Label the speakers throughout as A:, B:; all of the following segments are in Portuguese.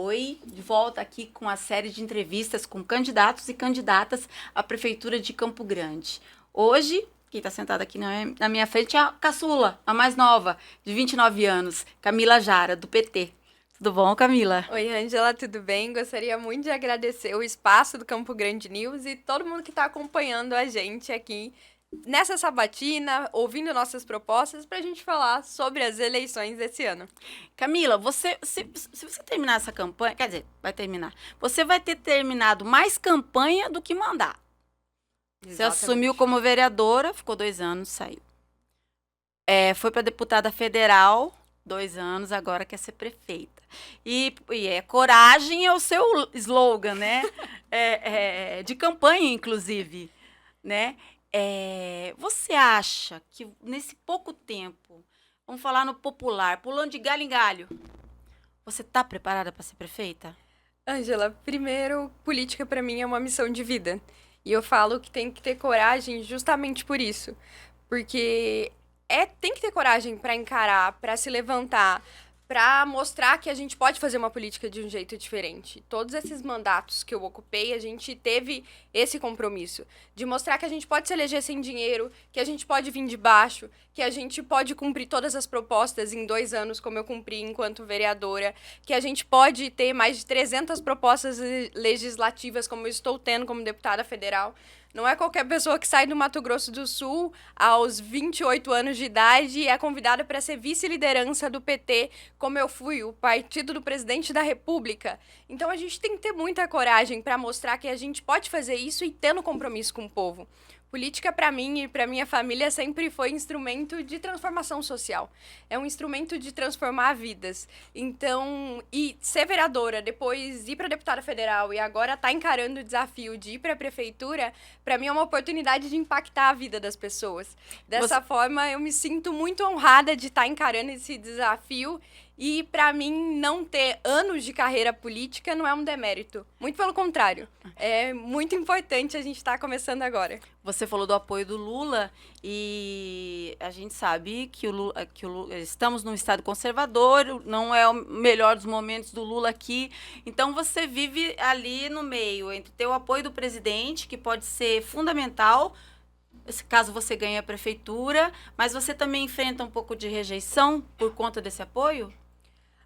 A: Oi, de volta aqui com a série de entrevistas com candidatos e candidatas à Prefeitura de Campo Grande. Hoje, quem está sentado aqui na minha frente é a caçula, a mais nova, de 29 anos, Camila Jara, do PT. Tudo bom, Camila?
B: Oi, Ângela, tudo bem? Gostaria muito de agradecer o espaço do Campo Grande News e todo mundo que está acompanhando a gente aqui nessa sabatina, ouvindo nossas propostas para a gente falar sobre as eleições desse ano.
A: Camila, se você terminar essa campanha, quer dizer, vai terminar, você vai ter terminado mais campanha do que mandato. Você assumiu como vereadora, ficou 2 anos, saiu. Foi para deputada federal, 2 anos, agora quer ser prefeita. E coragem é o seu slogan, né? De campanha, inclusive, né? Você acha que nesse pouco tempo, vamos falar no popular, pulando de galho em galho, você está preparada para ser prefeita?
B: Ângela, primeiro, política para mim é uma missão de vida. E eu falo que tem que ter coragem justamente por isso. Porque tem que ter coragem para encarar, para se levantar, para mostrar que a gente pode fazer uma política de um jeito diferente. Todos esses mandatos que eu ocupei, a gente teve esse compromisso de mostrar que a gente pode se eleger sem dinheiro, que a gente pode vir de baixo, que a gente pode cumprir todas as propostas em 2 anos, como eu cumpri enquanto vereadora, que a gente pode ter mais de 300 propostas legislativas, como eu estou tendo como deputada federal. Não é qualquer pessoa que sai do Mato Grosso do Sul aos 28 anos de idade e é convidada para ser vice-liderança do PT, como eu fui, o partido do presidente da República. Então a gente tem que ter muita coragem para mostrar que a gente pode fazer isso e tendo compromisso com o povo. Política, para mim e para minha família, sempre foi instrumento de transformação social. É um instrumento de transformar vidas. Então, e ser vereadora, depois ir para deputada federal e agora tá encarando o desafio de ir para a prefeitura, para mim é uma oportunidade de impactar a vida das pessoas. Dessa forma, eu me sinto muito honrada de estar encarando esse desafio. E, para mim, não ter anos de carreira política não é um demérito. Muito pelo contrário. É muito importante a gente estar começando agora.
A: Você falou do apoio do Lula e a gente sabe que estamos num estado conservador, não é o melhor dos momentos do Lula aqui. Então, você vive ali no meio, entre ter o apoio do presidente, que pode ser fundamental, caso você ganhe a prefeitura, mas você também enfrenta um pouco de rejeição por conta desse apoio?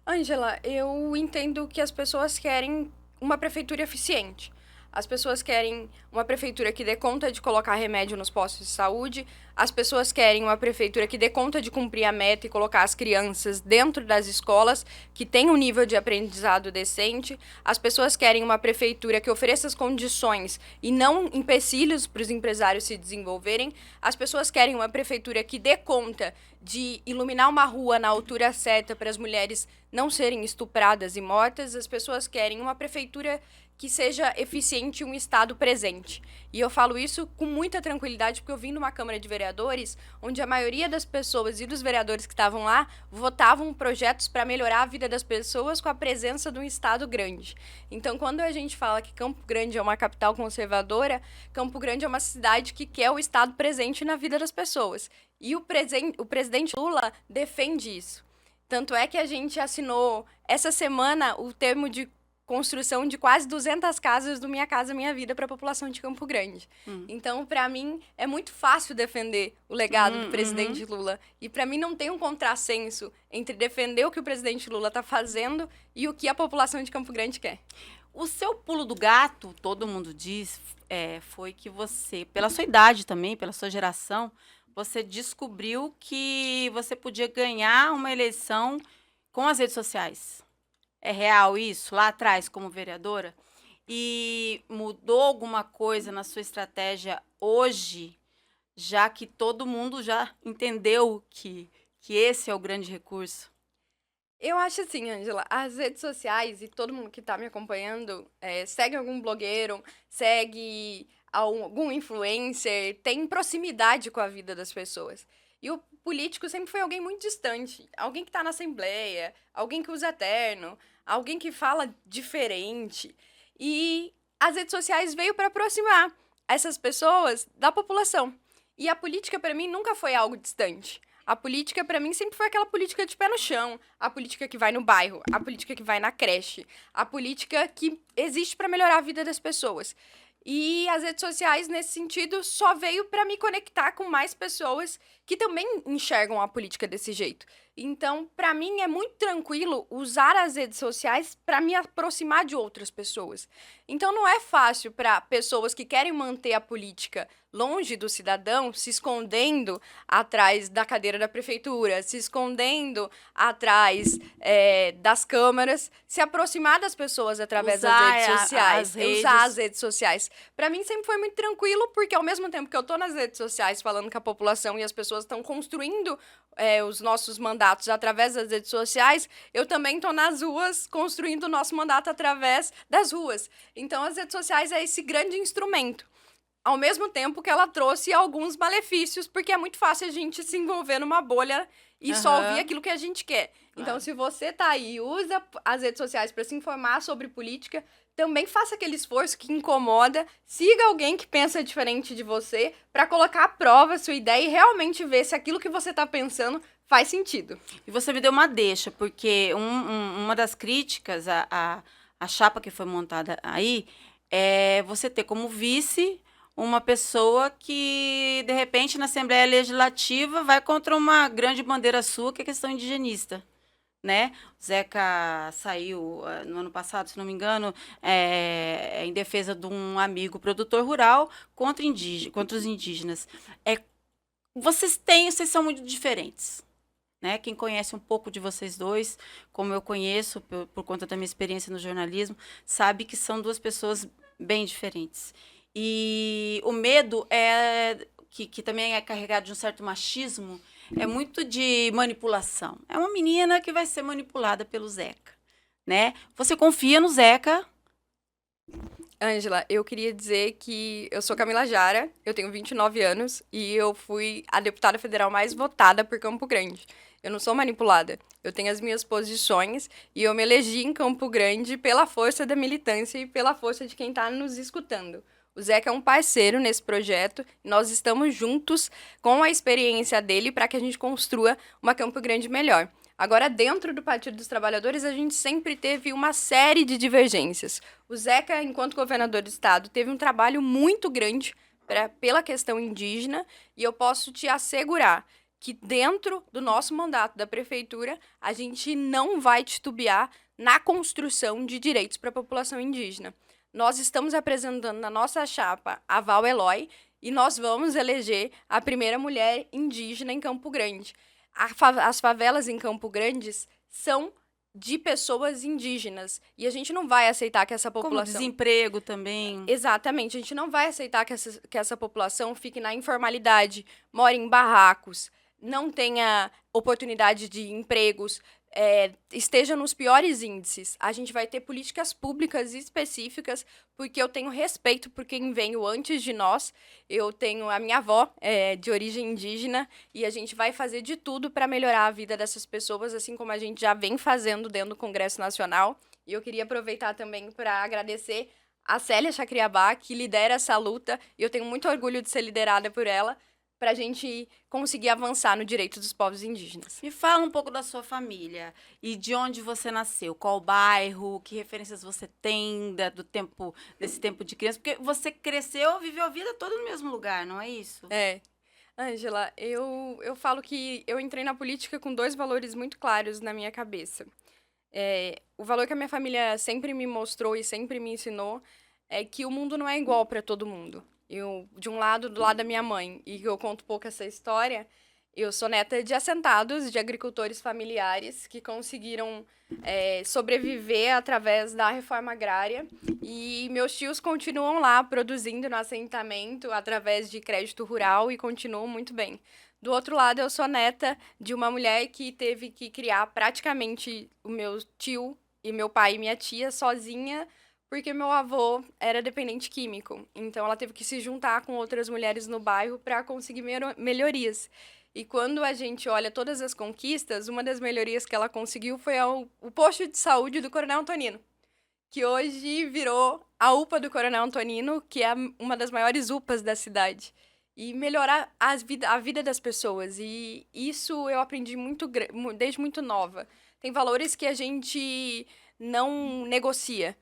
B: Ângela, eu entendo que as pessoas querem uma prefeitura eficiente. As pessoas querem uma prefeitura que dê conta de colocar remédio nos postos de saúde. As pessoas querem uma prefeitura que dê conta de cumprir a meta e colocar as crianças dentro das escolas, que tenham um nível de aprendizado decente. As pessoas querem uma prefeitura que ofereça as condições e não empecilhos para os empresários se desenvolverem. As pessoas querem uma prefeitura que dê conta de iluminar uma rua na altura certa para as mulheres não serem estupradas e mortas. As pessoas querem uma prefeitura que seja eficiente e um Estado presente. E eu falo isso com muita tranquilidade, porque eu vim de uma Câmara de Vereadores, onde a maioria das pessoas e dos vereadores que estavam lá votavam projetos para melhorar a vida das pessoas com a presença de um Estado grande. Então, quando a gente fala que Campo Grande é uma capital conservadora, Campo Grande é uma cidade que quer o Estado presente na vida das pessoas. E o presidente Lula defende isso. Tanto é que a gente assinou essa semana o termo de construção de quase 200 casas do Minha Casa Minha Vida para a população de Campo Grande. Então, para mim, é muito fácil defender o legado do presidente Lula. E para mim não tem um contrassenso entre defender o que o presidente Lula está fazendo e o que a população de Campo Grande quer.
A: O seu pulo do gato, todo mundo diz, foi que você, pela sua idade também, pela sua geração, você descobriu que você podia ganhar uma eleição com as redes sociais. É real isso, lá atrás, como vereadora? E mudou alguma coisa na sua estratégia hoje, já que todo mundo já entendeu que esse é o grande recurso?
B: Eu acho assim, Ângela, as redes sociais e todo mundo que está me acompanhando segue algum blogueiro, segue algum influencer, tem proximidade com a vida das pessoas. E o político sempre foi alguém muito distante, alguém que está na Assembleia, alguém que usa terno, alguém que fala diferente. E as redes sociais veio para aproximar essas pessoas da população. E a política, para mim, nunca foi algo distante. A política, pra mim, sempre foi aquela política de pé no chão. A política que vai no bairro, a política que vai na creche, a política que existe pra melhorar a vida das pessoas. E as redes sociais, nesse sentido, só veio pra me conectar com mais pessoas que também enxergam a política desse jeito. Então, pra mim, é muito tranquilo usar as redes sociais pra me aproximar de outras pessoas. Então, não é fácil pra pessoas que querem manter a política longe do cidadão, se escondendo atrás da cadeira da prefeitura, se escondendo atrás das câmaras, se aproximar das pessoas através das redes sociais, usar as redes sociais. Para mim sempre foi muito tranquilo, porque ao mesmo tempo que eu tô nas redes sociais falando com a população e as pessoas estão construindo os nossos mandatos através das redes sociais, eu também tô nas ruas construindo o nosso mandato através das ruas. Então as redes sociais é esse grande instrumento. Ao mesmo tempo que ela trouxe alguns malefícios, porque é muito fácil a gente se envolver numa bolha e só ouvir aquilo que a gente quer. Então, se você tá aí e usa as redes sociais para se informar sobre política, também faça aquele esforço que incomoda, siga alguém que pensa diferente de você, para colocar à prova a sua ideia e realmente ver se aquilo que você tá pensando faz sentido.
A: E você me deu uma deixa, porque uma das críticas à chapa que foi montada aí é você ter como vice uma pessoa que, de repente, na Assembleia Legislativa vai contra uma grande bandeira sua, que é a questão indigenista, né? O Zeca saiu no ano passado, se não me engano, em defesa de um amigo produtor rural contra os indígenas. Vocês são muito diferentes. Né? Quem conhece um pouco de vocês dois, como eu conheço por conta da minha experiência no jornalismo, sabe que são duas pessoas bem diferentes. E o medo que também é carregado de um certo machismo, é muito de manipulação. É uma menina que vai ser manipulada pelo Zeca, né? Você confia no Zeca?
B: Ângela, eu queria dizer que eu sou Camila Jara, eu tenho 29 anos e eu fui a deputada federal mais votada por Campo Grande. Eu não sou manipulada, eu tenho as minhas posições e eu me elegi em Campo Grande pela força da militância e pela força de quem está nos escutando. O Zeca é um parceiro nesse projeto e nós estamos juntos com a experiência dele para que a gente construa uma Campo Grande melhor. Agora, dentro do Partido dos Trabalhadores, a gente sempre teve uma série de divergências. O Zeca, enquanto governador do estado, teve um trabalho muito grande pela questão indígena e eu posso te assegurar que dentro do nosso mandato da prefeitura, a gente não vai titubear na construção de direitos para a população indígena. Nós estamos apresentando na nossa chapa a Val Eloy e nós vamos eleger a primeira mulher indígena em Campo Grande. As favelas em Campo Grande são de pessoas indígenas e a gente não vai aceitar que essa população...
A: Como desemprego também.
B: Exatamente, a gente não vai aceitar que essa população fique na informalidade, more em barracos, não tenha oportunidade de empregos, esteja nos piores índices. A gente vai ter políticas públicas específicas, porque eu tenho respeito por quem veio antes de nós. Eu tenho a minha avó de origem indígena e a gente vai fazer de tudo para melhorar a vida dessas pessoas, assim como a gente já vem fazendo dentro do Congresso Nacional. E eu queria aproveitar também para agradecer a Célia Chacriabá, que lidera essa luta, e eu tenho muito orgulho de ser liderada por ela, para a gente conseguir avançar no direito dos povos indígenas.
A: Me fala um pouco da sua família e de onde você nasceu, qual bairro, que referências você tem desse tempo de criança, porque você cresceu, viveu a vida toda no mesmo lugar, não é isso?
B: Ângela, eu falo que eu entrei na política com 2 valores muito claros na minha cabeça. O valor que a minha família sempre me mostrou e sempre me ensinou é que o mundo não é igual para todo mundo. Eu, do lado da minha mãe, e eu conto um pouco essa história, eu sou neta de assentados, de agricultores familiares que conseguiram sobreviver através da reforma agrária. E meus tios continuam lá produzindo no assentamento através de crédito rural e continuam muito bem. Do outro lado, eu sou neta de uma mulher que teve que criar praticamente o meu tio e meu pai e minha tia sozinha, porque meu avô era dependente químico. Então, ela teve que se juntar com outras mulheres no bairro para conseguir melhorias. E quando a gente olha todas as conquistas, uma das melhorias que ela conseguiu foi o posto de saúde do Coronel Antonino, que hoje virou a UPA do Coronel Antonino, que é uma das maiores UPAs da cidade. e melhorar a vida das pessoas. E isso eu aprendi desde muito nova. Tem valores que a gente não negocia.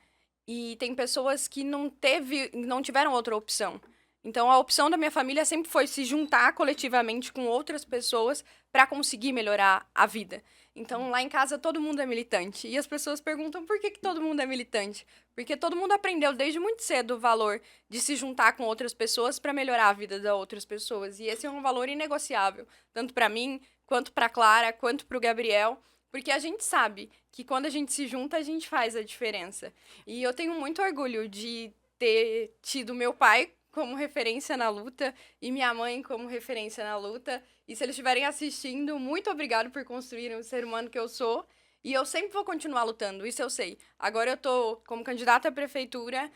B: E tem pessoas que não tiveram outra opção. Então, a opção da minha família sempre foi se juntar coletivamente com outras pessoas para conseguir melhorar a vida. Então, lá em casa, todo mundo é militante. E as pessoas perguntam por que todo mundo é militante. Porque todo mundo aprendeu desde muito cedo o valor de se juntar com outras pessoas para melhorar a vida das outras pessoas. E esse é um valor inegociável, tanto para mim, quanto para Clara, quanto para o Gabriel. Porque a gente sabe que quando a gente se junta, a gente faz a diferença. E eu tenho muito orgulho de ter tido meu pai como referência na luta e minha mãe como referência na luta. E se eles estiverem assistindo, muito obrigado por construírem o ser humano que eu sou. E eu sempre vou continuar lutando, isso eu sei. Agora eu tô como candidata à prefeitura,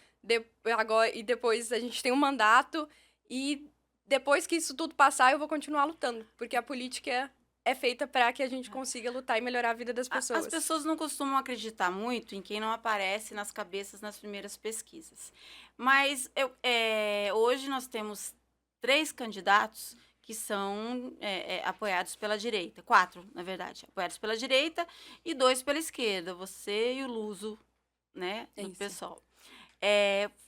B: e depois a gente tem um mandato, e depois que isso tudo passar, eu vou continuar lutando, porque a política é feita para que a gente consiga lutar e melhorar a vida das pessoas.
A: As pessoas não costumam acreditar muito em quem não aparece nas cabeças nas primeiras pesquisas. Mas hoje nós temos 3 candidatos que são apoiados pela direita. 4, na verdade, apoiados pela direita e 2 pela esquerda. Você e o Luso, né, do PSOL.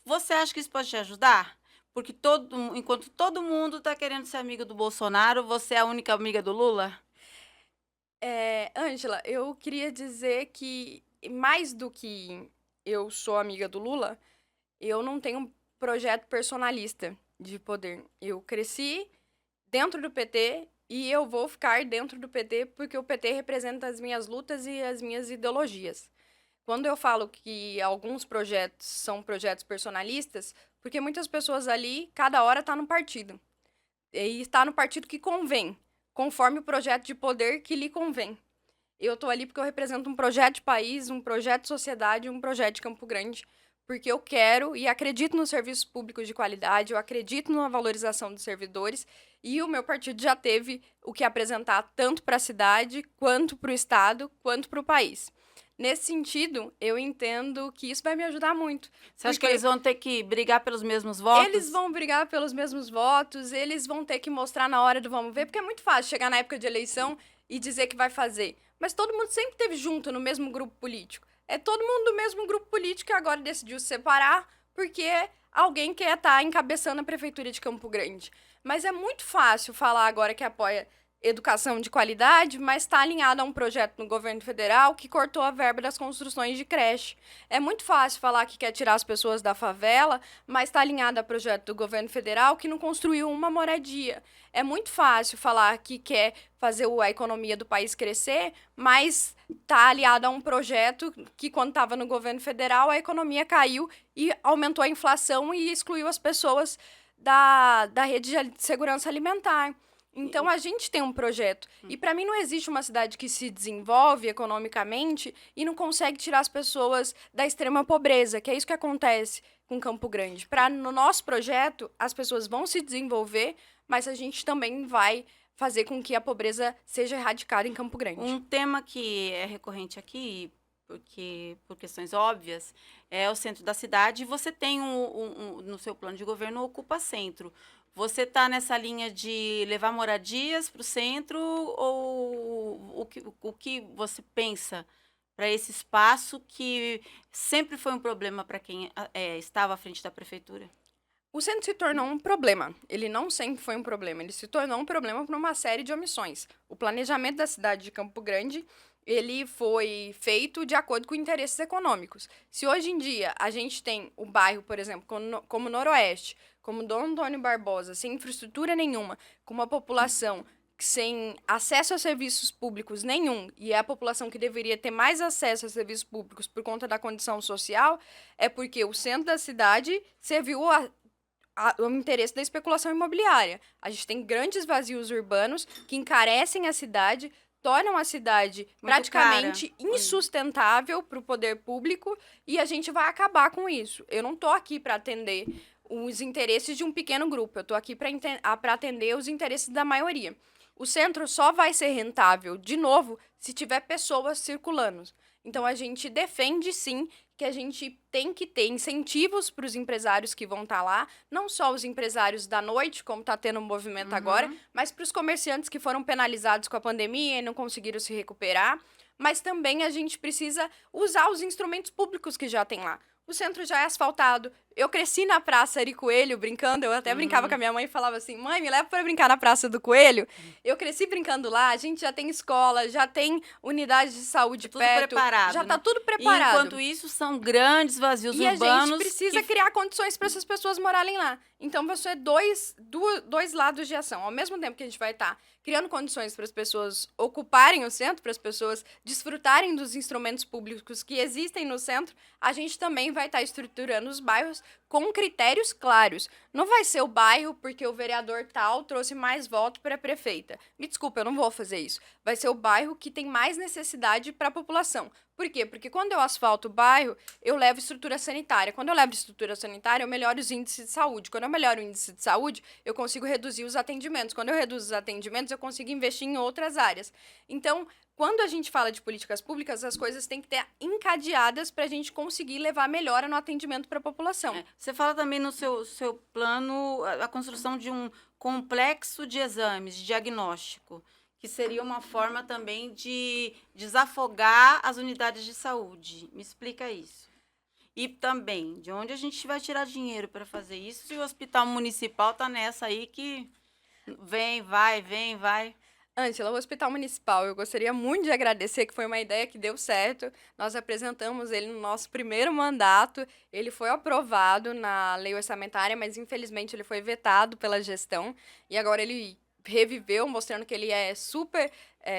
A: Você acha que isso pode te ajudar? Porque enquanto todo mundo está querendo ser amigo do Bolsonaro, você é a única amiga do Lula?
B: Ângela, eu queria dizer que, mais do que eu sou amiga do Lula, eu não tenho um projeto personalista de poder. Eu cresci dentro do PT e eu vou ficar dentro do PT porque o PT representa as minhas lutas e as minhas ideologias. Quando eu falo que alguns projetos são projetos personalistas, porque muitas pessoas ali, cada hora está no partido. E está no partido que convém, conforme o projeto de poder que lhe convém. Eu estou ali porque eu represento um projeto de país, um projeto de sociedade, um projeto de Campo Grande, porque eu quero e acredito nos serviços públicos de qualidade, eu acredito na valorização dos servidores, e o meu partido já teve o que apresentar tanto para a cidade, quanto para o estado, quanto para o país. Nesse sentido, eu entendo que isso vai me ajudar muito.
A: Você acha que eles vão ter que brigar pelos mesmos votos?
B: Eles vão brigar pelos mesmos votos, eles vão ter que mostrar na hora do vamos ver, porque é muito fácil chegar na época de eleição e dizer que vai fazer. Mas todo mundo sempre esteve junto no mesmo grupo político. É todo mundo do mesmo grupo político e agora decidiu se separar porque alguém quer estar encabeçando a prefeitura de Campo Grande. Mas é muito fácil falar agora que apoia educação de qualidade, mas está alinhado a um projeto no governo federal que cortou a verba das construções de creche. É muito fácil falar que quer tirar as pessoas da favela, mas está alinhado a projeto do governo federal que não construiu uma moradia. É muito fácil falar que quer fazer a economia do país crescer, mas está aliado a um projeto que, quando estava no governo federal, a economia caiu e aumentou a inflação e excluiu as pessoas da rede de segurança alimentar. Então, a gente tem um projeto. E, para mim, não existe uma cidade que se desenvolve economicamente e não consegue tirar as pessoas da extrema pobreza, que é isso que acontece com Campo Grande. No nosso projeto, as pessoas vão se desenvolver, mas a gente também vai fazer com que a pobreza seja erradicada em Campo Grande.
A: Um tema que é recorrente aqui, por questões óbvias, é o centro da cidade. Você tem no seu plano de governo o Ocupa Centro. Você está nessa linha de levar moradias para o centro ou o que você pensa para esse espaço que sempre foi um problema para quem estava à frente da prefeitura?
B: O centro se tornou um problema. Ele não sempre foi um problema. Ele se tornou um problema por uma série de omissões. O planejamento da cidade de Campo Grande, ele foi feito de acordo com interesses econômicos. Se hoje em dia a gente tem o bairro, por exemplo, como Noroeste, como Dom Antônio Barbosa, sem infraestrutura nenhuma, com uma população sem acesso a serviços públicos nenhum, e é a população que deveria ter mais acesso a serviços públicos por conta da condição social, é porque o centro da cidade serviu o interesse da especulação imobiliária. A gente tem grandes vazios urbanos que encarecem a cidade, tornam a cidade muito praticamente insustentável para o poder público, e a gente vai acabar com isso. Eu não estou aqui para atender os interesses de um pequeno grupo, eu estou aqui para atender os interesses da maioria. O centro só vai ser rentável, de novo, se tiver pessoas circulando. Então, a gente defende, sim, que a gente tem que ter incentivos para os empresários que vão estar lá, não só os empresários da noite, como está tendo um movimento agora, mas para os comerciantes que foram penalizados com a pandemia e não conseguiram se recuperar. Mas também a gente precisa usar os instrumentos públicos que já tem lá. O centro já é asfaltado. Eu cresci na Praça Ari Coelho brincando, eu até brincava com a minha mãe e falava assim, mãe, me leva para brincar na Praça do Coelho. Eu cresci brincando lá, a gente já tem escola, já tem unidade de saúde
A: tudo
B: perto.
A: preparado,
B: já
A: né?
B: tá tudo preparado.
A: E enquanto isso, são grandes vazios
B: e
A: urbanos.
B: E a gente precisa criar condições para essas pessoas morarem lá. Então, você é dois lados de ação. Ao mesmo tempo que a gente vai estar criando condições para as pessoas ocuparem o centro, para as pessoas desfrutarem dos instrumentos públicos que existem no centro, a gente também vai estar estruturando os bairros com critérios claros. Não vai ser o bairro porque o vereador tal trouxe mais voto para a prefeita. Me desculpa, eu não vou fazer isso. Vai ser o bairro que tem mais necessidade para a população. Por quê? Porque quando eu asfalto o bairro, eu levo estrutura sanitária. Quando eu levo estrutura sanitária, eu melhoro os índices de saúde. Quando eu melhoro o índice de saúde, eu consigo reduzir os atendimentos. Quando eu reduzo os atendimentos, eu consigo investir em outras áreas. Então, quando a gente fala de políticas públicas, as coisas têm que ter encadeadas para a gente conseguir levar melhora no atendimento para a população.
A: Você fala também no seu plano a construção de um complexo de exames, de diagnóstico, que seria uma forma também de desafogar as unidades de saúde. Me explica isso. E também, de onde a gente vai tirar dinheiro para fazer isso se o hospital municipal está nessa aí que vem, vai.
B: Ângela, o Hospital Municipal, eu gostaria muito de agradecer, que foi uma ideia que deu certo. Nós apresentamos ele no nosso primeiro mandato, ele foi aprovado na lei orçamentária, mas infelizmente ele foi vetado pela gestão, e agora ele reviveu, mostrando que ele é super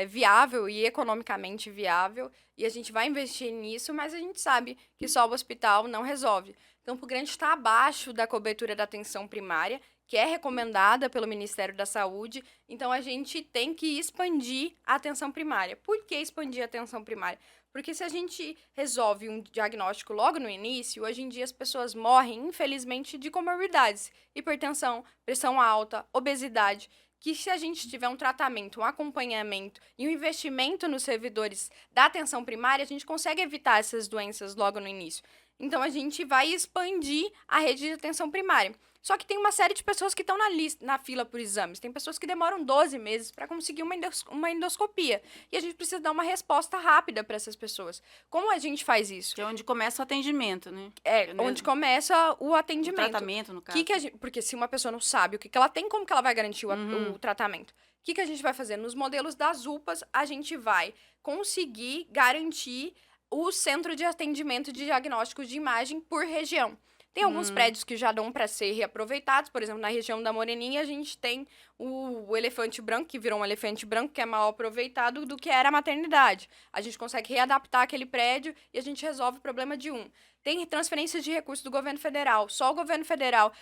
B: viável e economicamente viável, e a gente vai investir nisso, mas a gente sabe que só o hospital não resolve. Campo Grande está abaixo da cobertura da atenção primária, que é recomendada pelo Ministério da Saúde, então a gente tem que expandir a atenção primária. Por que expandir a atenção primária? Porque se a gente resolve um diagnóstico logo no início, hoje em dia as pessoas morrem, infelizmente, de comorbidades, hipertensão, pressão alta, obesidade, que se a gente tiver um tratamento, um acompanhamento e um investimento nos servidores da atenção primária, a gente consegue evitar essas doenças logo no início. Então, a gente vai expandir a rede de atenção primária. Só que tem uma série de pessoas que estão na fila por exames. Tem pessoas que demoram 12 meses para conseguir uma endoscopia. E a gente precisa dar uma resposta rápida para essas pessoas. Como a gente faz isso?
A: Que é onde começa o atendimento, né?
B: Onde começa o atendimento.
A: O tratamento, no caso.
B: Porque se uma pessoa não sabe o que ela tem, como que ela vai garantir o tratamento? O que a gente vai fazer? Nos modelos das UPAs, a gente vai conseguir garantir o centro de atendimento de diagnósticos de imagem por região. Tem alguns prédios que já dão para ser reaproveitados, por exemplo, na região da Moreninha, a gente tem o elefante branco, que virou um elefante branco, que é mal aproveitado do que era a maternidade. A gente consegue readaptar aquele prédio e a gente resolve o problema de um. Tem transferências de recursos do governo federal. Só o governo federal,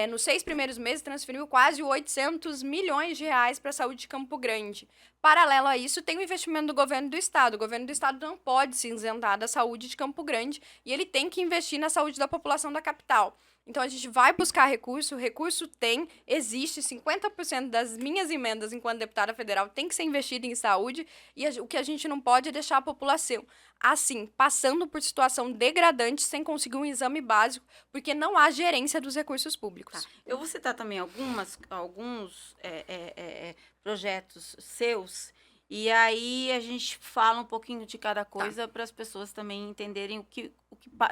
B: nos 6 primeiros meses, transferiu quase 800 milhões de reais para a saúde de Campo Grande. Paralelo a isso, tem o investimento do governo do estado. O governo do estado não pode se isentar da saúde de Campo Grande e ele tem que investir na saúde da população da capital. Então, a gente vai buscar recurso, o recurso existe, 50% das minhas emendas enquanto deputada federal tem que ser investido em saúde, e o que a gente não pode é deixar a população, assim, passando por situação degradante sem conseguir um exame básico, porque não há gerência dos recursos públicos.
A: Tá. Eu vou citar também alguns projetos seus, e aí a gente fala um pouquinho de cada coisa para as pessoas também entenderem o que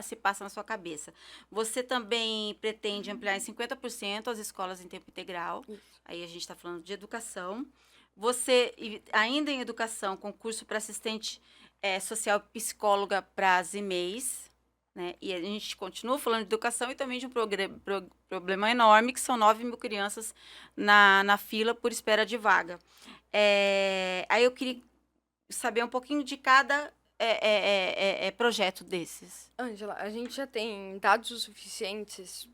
A: se passa na sua cabeça. Você também pretende ampliar em 50% as escolas em tempo integral. Isso. Aí a gente está falando de educação. Você, ainda em educação, concurso para assistente social e psicóloga para as EMEIs, né? E a gente continua falando de educação e também de um problema enorme, que são 9 mil crianças na fila por espera de vaga. Aí eu queria saber um pouquinho de cada projeto desses.
B: Ângela, a gente já tem dados o suficientes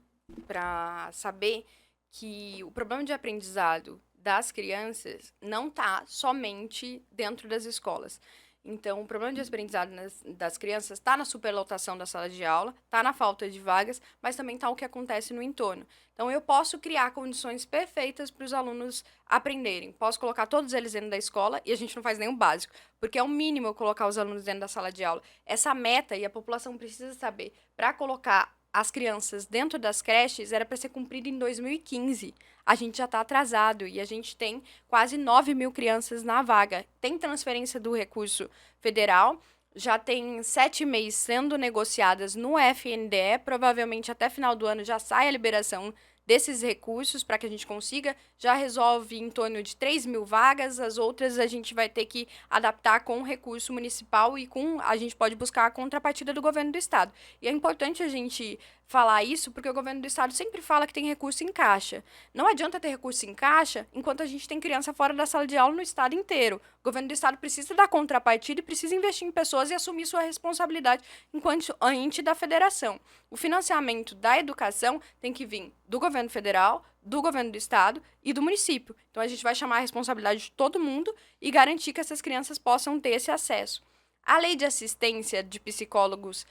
B: para saber que o problema de aprendizado das crianças não está somente dentro das escolas. Então, o problema de aprendizado das crianças está na superlotação da sala de aula, está na falta de vagas, mas também está o que acontece no entorno. Então, eu posso criar condições perfeitas para os alunos aprenderem. Posso colocar todos eles dentro da escola e a gente não faz nem o básico, porque é o mínimo eu colocar os alunos dentro da sala de aula. Essa meta, e a população precisa saber, para colocar as crianças dentro das creches era para ser cumprida em 2015. A gente já está atrasado e a gente tem quase 9 mil crianças na vaga. Tem transferência do recurso federal, já tem 7 meses sendo negociadas no FNDE, provavelmente até final do ano já sai a liberação desses recursos para que a gente consiga, já resolve em torno de 3 mil vagas, as outras a gente vai ter que adaptar com recurso municipal e a gente pode buscar a contrapartida do governo do estado. E é importante a gente falar isso porque o governo do estado sempre fala que tem recurso em caixa. Não adianta ter recurso em caixa enquanto a gente tem criança fora da sala de aula no estado inteiro. O governo do estado precisa dar contrapartida e precisa investir em pessoas e assumir sua responsabilidade enquanto ente da federação. O financiamento da educação tem que vir do governo federal, do governo do estado e do município. Então, a gente vai chamar a responsabilidade de todo mundo e garantir que essas crianças possam ter esse acesso. A lei de assistência de psicólogos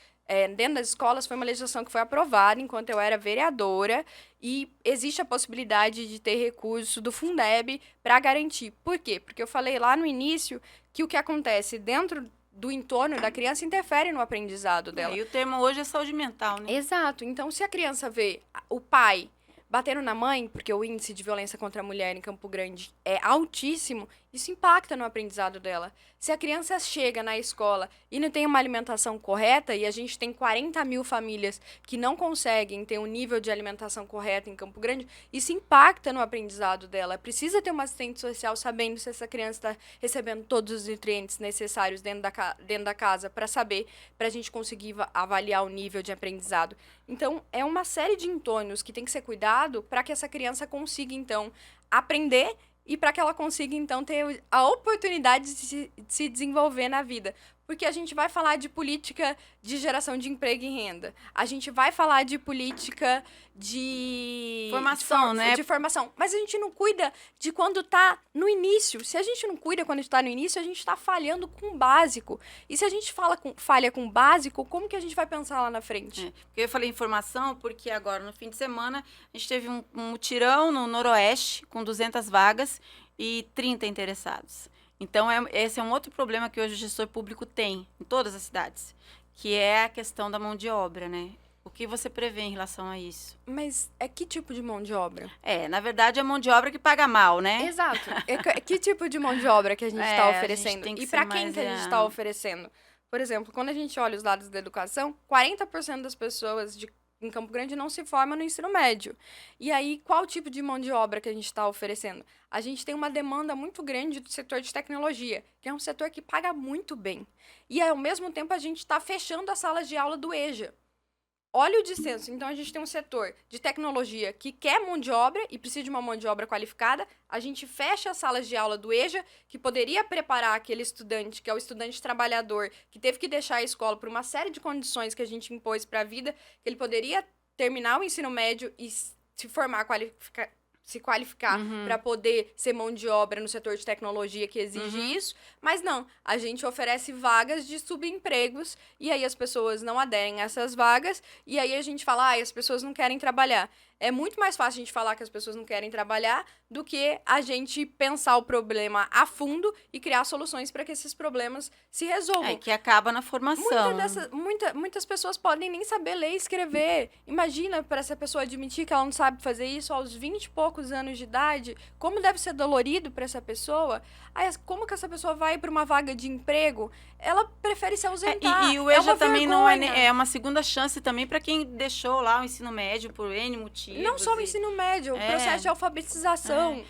B: dentro das escolas foi uma legislação que foi aprovada enquanto eu era vereadora e existe a possibilidade de ter recurso do Fundeb para garantir. Por quê? Porque eu falei lá no início que o que acontece dentro do entorno da criança interfere no aprendizado dela.
A: E o termo hoje é saúde mental, né?
B: Exato. Então, se a criança vê o pai batendo na mãe, porque o índice de violência contra a mulher em Campo Grande é altíssimo, isso impacta no aprendizado dela. Se a criança chega na escola e não tem uma alimentação correta, e a gente tem 40 mil famílias que não conseguem ter um nível de alimentação correta em Campo Grande, isso impacta no aprendizado dela. Precisa ter uma assistente social sabendo se essa criança está recebendo todos os nutrientes necessários dentro da casa para saber, para a gente conseguir avaliar o nível de aprendizado. Então, é uma série de entornos que tem que ser cuidado para que essa criança consiga, então, aprender e para que ela consiga, então, ter a oportunidade de se desenvolver na vida. Porque a gente vai falar de política de geração de emprego e renda. A gente vai falar de política de
A: formação, né?
B: De formação. Mas a gente não cuida de quando está no início. Se a gente não cuida quando está no início, a gente está falhando com o básico. E se a gente falha com o básico, como que a gente vai pensar lá na frente?
A: Eu falei em formação porque agora, no fim de semana, a gente teve um mutirão no Noroeste com 200 vagas e 30 interessados. Então, esse é um outro problema que hoje o gestor público tem em todas as cidades, que é a questão da mão de obra, né? O que você prevê em relação a isso?
B: Mas é que tipo de mão de obra?
A: Na verdade, é a mão de obra que paga mal, né?
B: Exato. Que tipo de mão de obra que a gente está oferecendo? E para quem que a gente está oferecendo? Por exemplo, quando a gente olha os dados da educação, 40% das pessoas em Campo Grande não se forma no ensino médio. E aí, qual tipo de mão de obra que a gente está oferecendo? A gente tem uma demanda muito grande do setor de tecnologia, que é um setor que paga muito bem. E, ao mesmo tempo, a gente está fechando as salas de aula do EJA. Olha o dissenso. Então, a gente tem um setor de tecnologia que quer mão de obra e precisa de uma mão de obra qualificada. A gente fecha as salas de aula do EJA, que poderia preparar aquele estudante, que é o estudante trabalhador, que teve que deixar a escola por uma série de condições que a gente impôs para a vida, que ele poderia terminar o ensino médio e se formar, se qualificar para poder ser mão de obra no setor de tecnologia que exige isso, mas não, a gente oferece vagas de subempregos e aí as pessoas não aderem a essas vagas e aí a gente fala, as pessoas não querem trabalhar. É muito mais fácil a gente falar que as pessoas não querem trabalhar do que a gente pensar o problema a fundo e criar soluções para que esses problemas se resolvam.
A: Que acaba na formação.
B: Muitas pessoas podem nem saber ler e escrever. Imagina para essa pessoa admitir que ela não sabe fazer isso aos 20 e poucos anos de idade. Como deve ser dolorido para essa pessoa? Como que essa pessoa vai para uma vaga de emprego? Ela prefere se ausentar.
A: E o EJA também não é uma segunda chance também para quem deixou lá o ensino médio por N motivos.
B: Não só o ensino médio, o processo de alfabetização.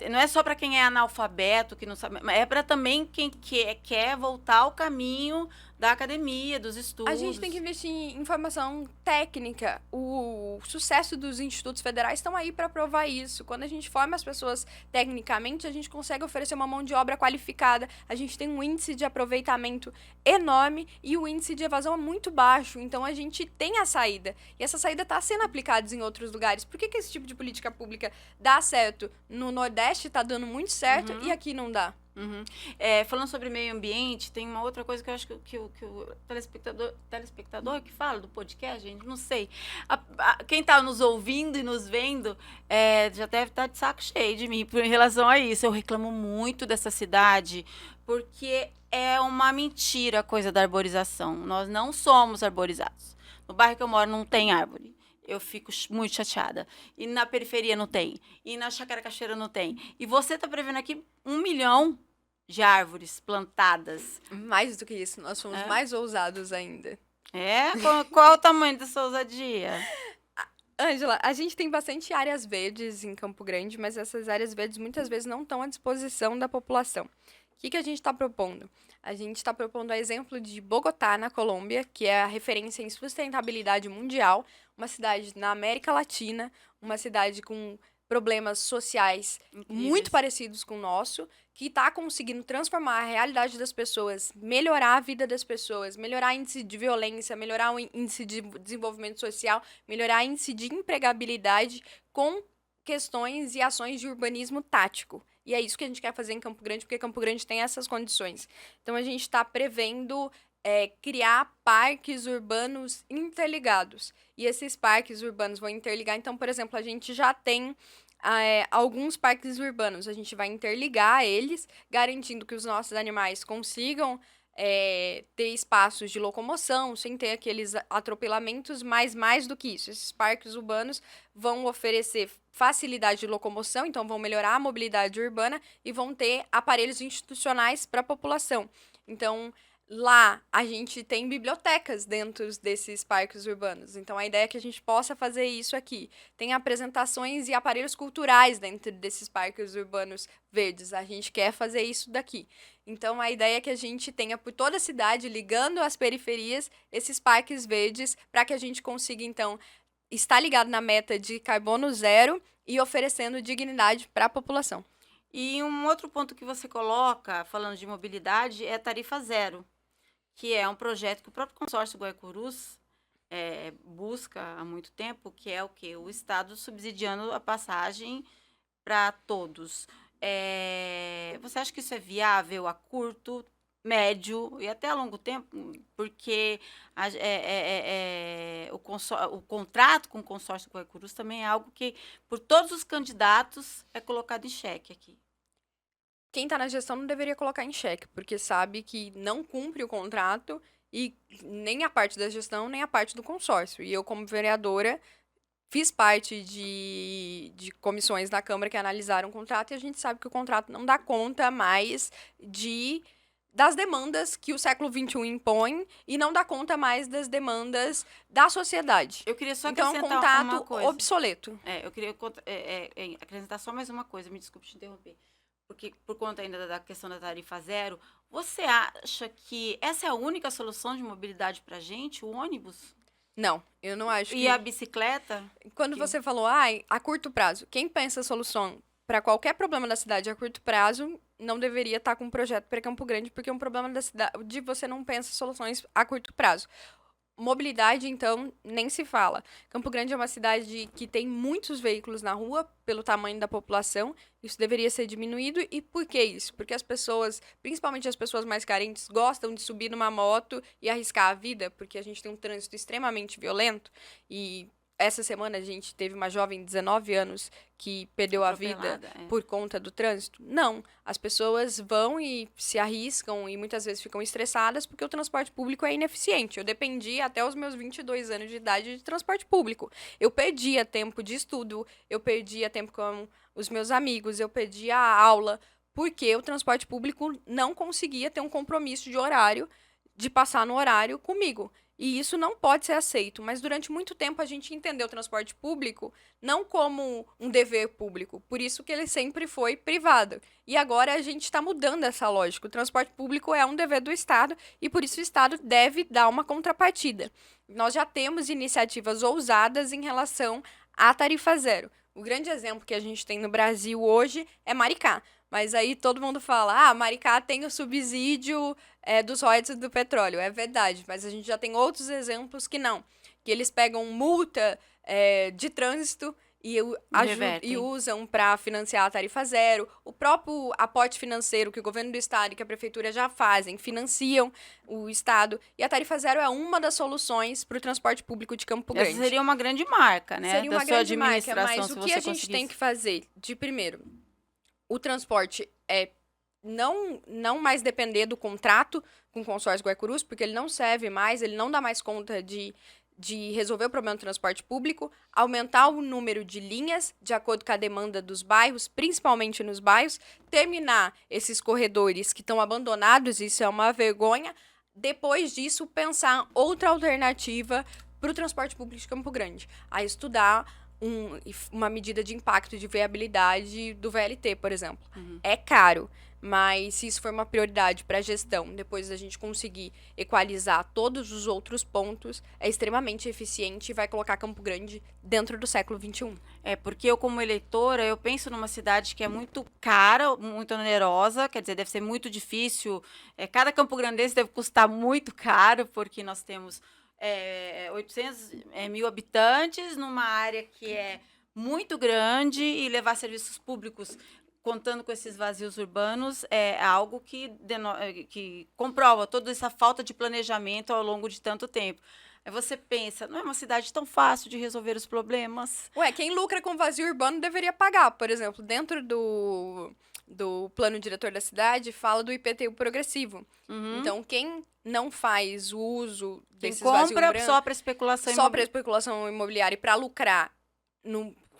A: Não é só para quem é analfabeto, que não sabe, é para também quem quer voltar ao caminho da academia, dos estudos.
B: A gente tem que investir em formação técnica. O sucesso dos institutos federais estão aí para provar isso. Quando a gente forma as pessoas tecnicamente, a gente consegue oferecer uma mão de obra qualificada. A gente tem um índice de aproveitamento enorme e o índice de evasão é muito baixo. Então, a gente tem a saída. E essa saída está sendo aplicada em outros lugares. Por que esse tipo de política pública dá certo? No Nordeste está dando muito certo e aqui não dá?
A: Uhum. Falando sobre meio ambiente, tem uma outra coisa que eu acho que o telespectador que fala do podcast, gente, não sei. Quem está nos ouvindo e nos vendo já deve estar de saco cheio de mim em relação a isso. Eu reclamo muito dessa cidade, porque é uma mentira a coisa da arborização. Nós não somos arborizados. No bairro que eu moro não tem árvore. Eu fico muito chateada. E na periferia não tem. E na Chácara Cachoeira não tem. E você está prevendo aqui 1 milhão de árvores plantadas.
B: Mais do que isso, nós somos mais ousados ainda.
A: Qual o tamanho dessa ousadia?
B: Ângela, a gente tem bastante áreas verdes em Campo Grande, mas essas áreas verdes muitas vezes não estão à disposição da população. O que a gente está propondo? A gente está propondo o exemplo de Bogotá, na Colômbia, que é a referência em sustentabilidade mundial, uma cidade na América Latina, uma cidade com problemas sociais muito parecidos com o nosso, que está conseguindo transformar a realidade das pessoas, melhorar a vida das pessoas, melhorar o índice de violência, melhorar o índice de desenvolvimento social, melhorar o índice de empregabilidade com questões e ações de urbanismo tático. E é isso que a gente quer fazer em Campo Grande, porque Campo Grande tem essas condições. Então, a gente está prevendo criar parques urbanos interligados. E esses parques urbanos vão interligar. Então, por exemplo, a gente já tem alguns parques urbanos. A gente vai interligar eles, garantindo que os nossos animais consigam ter espaços de locomoção, sem ter aqueles atropelamentos, mas mais do que isso. Esses parques urbanos vão oferecer facilidade de locomoção, então vão melhorar a mobilidade urbana e vão ter aparelhos institucionais para a população. Então, lá a gente tem bibliotecas dentro desses parques urbanos. Então, a ideia é que a gente possa fazer isso aqui. Tem apresentações e aparelhos culturais dentro desses parques urbanos verdes. A gente quer fazer isso daqui. Então, a ideia é que a gente tenha por toda a cidade, ligando as periferias, esses parques verdes, para que a gente consiga, então, estar ligado na meta de carbono zero e oferecendo dignidade para a população.
A: E um outro ponto que você coloca, falando de mobilidade, é a tarifa zero, que é um projeto que o próprio consórcio Guaicurus busca há muito tempo, que é o quê? O Estado subsidiando a passagem para todos. Você acha que isso é viável a curto, médio e até a longo tempo? Porque o contrato com o consórcio Guaicurus também é algo que, por todos os candidatos, é colocado em xeque aqui.
B: Quem está na gestão não deveria colocar em xeque, porque sabe que não cumpre o contrato e nem a parte da gestão, nem a parte do consórcio. E eu, como vereadora, fiz parte de comissões na Câmara que analisaram o contrato e a gente sabe que o contrato não dá conta mais das demandas que o século XXI impõe e não dá conta mais das demandas da sociedade.
A: Eu queria só
B: então,
A: acrescentar
B: é um
A: uma
B: contrato
A: coisa.
B: obsoleto.
A: Eu queria acrescentar só mais uma coisa, me desculpe te interromper. Porque, por conta ainda da questão da tarifa zero, você acha que essa é a única solução de mobilidade para a gente, o ônibus?
B: Não, eu não acho que...
A: E a bicicleta?
B: Quando você falou, a curto prazo, quem pensa a solução para qualquer problema da cidade a curto prazo não deveria estar com um projeto para Campo Grande, porque é um problema da cidade, você não pensa soluções a curto prazo. Mobilidade, então, nem se fala. Campo Grande é uma cidade que tem muitos veículos na rua, pelo tamanho da população. Isso deveria ser diminuído. E por que isso? Porque as pessoas, principalmente as pessoas mais carentes, gostam de subir numa moto e arriscar a vida, porque a gente tem um trânsito extremamente violento. E essa semana a gente teve uma jovem de 19 anos que perdeu a vida por conta do trânsito. Não, as pessoas vão e se arriscam e muitas vezes ficam estressadas porque o transporte público é ineficiente. Eu dependi até os meus 22 anos de idade de transporte público. Eu perdia tempo de estudo, eu perdia tempo com os meus amigos, eu perdia a aula, porque o transporte público não conseguia ter um compromisso de horário, de passar no horário comigo. E isso não pode ser aceito, mas durante muito tempo a gente entendeu o transporte público não como um dever público, por isso que ele sempre foi privado. E agora a gente está mudando essa lógica. O transporte público é um dever do Estado e por isso o Estado deve dar uma contrapartida. Nós já temos iniciativas ousadas em relação à tarifa zero. O grande exemplo que a gente tem no Brasil hoje é Maricá. Mas aí todo mundo fala, Maricá tem o subsídio dos royalties do petróleo. É verdade, mas a gente já tem outros exemplos que não. Que eles pegam multa de trânsito e usam para financiar a tarifa zero. O próprio aporte financeiro que o governo do estado e que a prefeitura já fazem, financiam o estado. E a tarifa zero é uma das soluções para o transporte público de Campo Grande.
A: Essa seria uma grande marca, né?
B: Seria uma grande marca, mas
A: se
B: o que a gente tem que fazer? De primeiro, o transporte não mais depender do contrato com o consórcio Guaicurus, porque ele não serve mais, ele não dá mais conta de resolver o problema do transporte público, aumentar o número de linhas de acordo com a demanda dos bairros, principalmente nos bairros, terminar esses corredores que estão abandonados, isso é uma vergonha. Depois disso, pensar outra alternativa para o transporte público de Campo Grande, a estudar uma medida de impacto de viabilidade do VLT, por exemplo. É caro, mas se isso for uma prioridade para a gestão, depois da gente conseguir equalizar todos os outros pontos, é extremamente eficiente e vai colocar Campo Grande dentro do século XXI.
A: Porque eu, como eleitora, eu penso numa cidade que é muito cara, muito onerosa, quer dizer, deve ser muito difícil. Cada Campo Grandense deve custar muito caro, porque nós temos 800 mil habitantes numa área que é muito grande e levar serviços públicos contando com esses vazios urbanos é algo que comprova toda essa falta de planejamento ao longo de tanto tempo. Aí você pensa, não é uma cidade tão fácil de resolver os problemas?
B: Quem lucra com vazio urbano deveria pagar. Por exemplo, dentro do plano diretor da cidade, fala do IPTU progressivo. Então, quem não faz o uso desses vazios urbanos...
A: só para especulação
B: imobiliária. Só para especulação imobiliária e para lucrar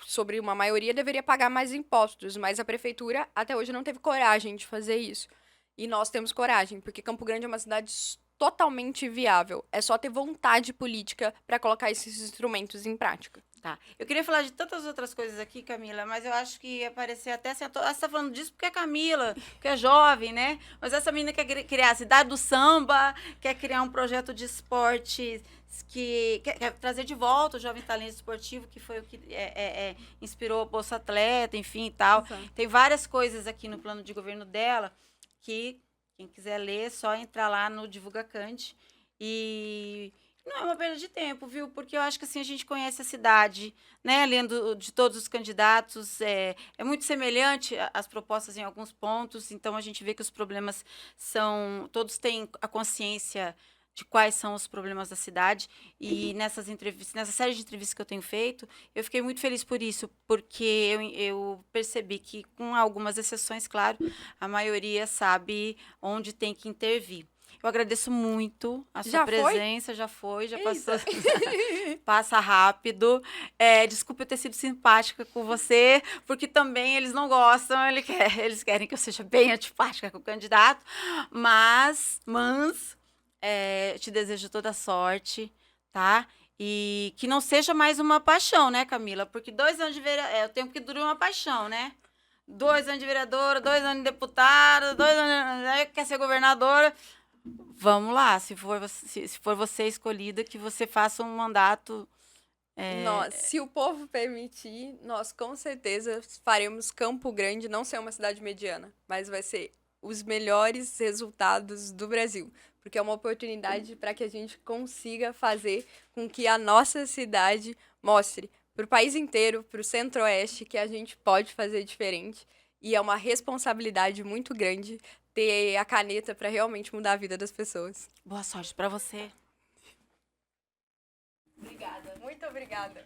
B: sobre uma maioria, deveria pagar mais impostos. Mas a prefeitura, até hoje, não teve coragem de fazer isso. E nós temos coragem, porque Campo Grande é uma cidade totalmente viável. É só ter vontade política para colocar esses instrumentos em prática.
A: Tá. Eu queria falar de tantas outras coisas aqui, Camila, mas eu acho que ia parecer até assim, você está falando disso porque é Camila, porque é jovem, né? Mas essa menina quer criar a cidade do samba, quer criar um projeto de esporte que quer trazer de volta o jovem talento esportivo, que foi o que inspirou o Bolsa Atleta, enfim e tal. Uhum. Tem várias coisas aqui no plano de governo dela que quem quiser ler, é só entrar lá no Divulga Cante. E não é uma perda de tempo, viu? Porque eu acho que assim a gente conhece a cidade, né? Lendo de todos os candidatos, é muito semelhante às propostas em alguns pontos. Então a gente vê que os problemas todos têm a consciência de quais são os problemas da cidade. E nessa série de entrevistas que eu tenho feito, eu fiquei muito feliz por isso, porque eu percebi que, com algumas exceções, claro, a maioria sabe onde tem que intervir. Eu agradeço muito a sua presença. Já passou. Passa rápido. Desculpa eu ter sido simpática com você, porque também eles não gostam, eles querem que eu seja bem antipática com o candidato, mas te desejo toda sorte, tá? E que não seja mais uma paixão, né, Camila? Porque 2 anos de vereadora é o tempo que dura uma paixão, né? 2 anos de vereadora, 2 anos de deputada, 2 anos quer ser governadora. Vamos lá, se for você escolhida, que você faça um mandato...
B: Se o povo permitir, nós com certeza faremos Campo Grande não ser uma cidade mediana, mas vai ser os melhores resultados do Brasil. Porque é uma oportunidade para que a gente consiga fazer com que a nossa cidade mostre para o país inteiro, para o Centro-Oeste, que a gente pode fazer diferente. E é uma responsabilidade muito grande ter a caneta para realmente mudar a vida das pessoas.
A: Boa sorte para você.
B: Obrigada, muito obrigada.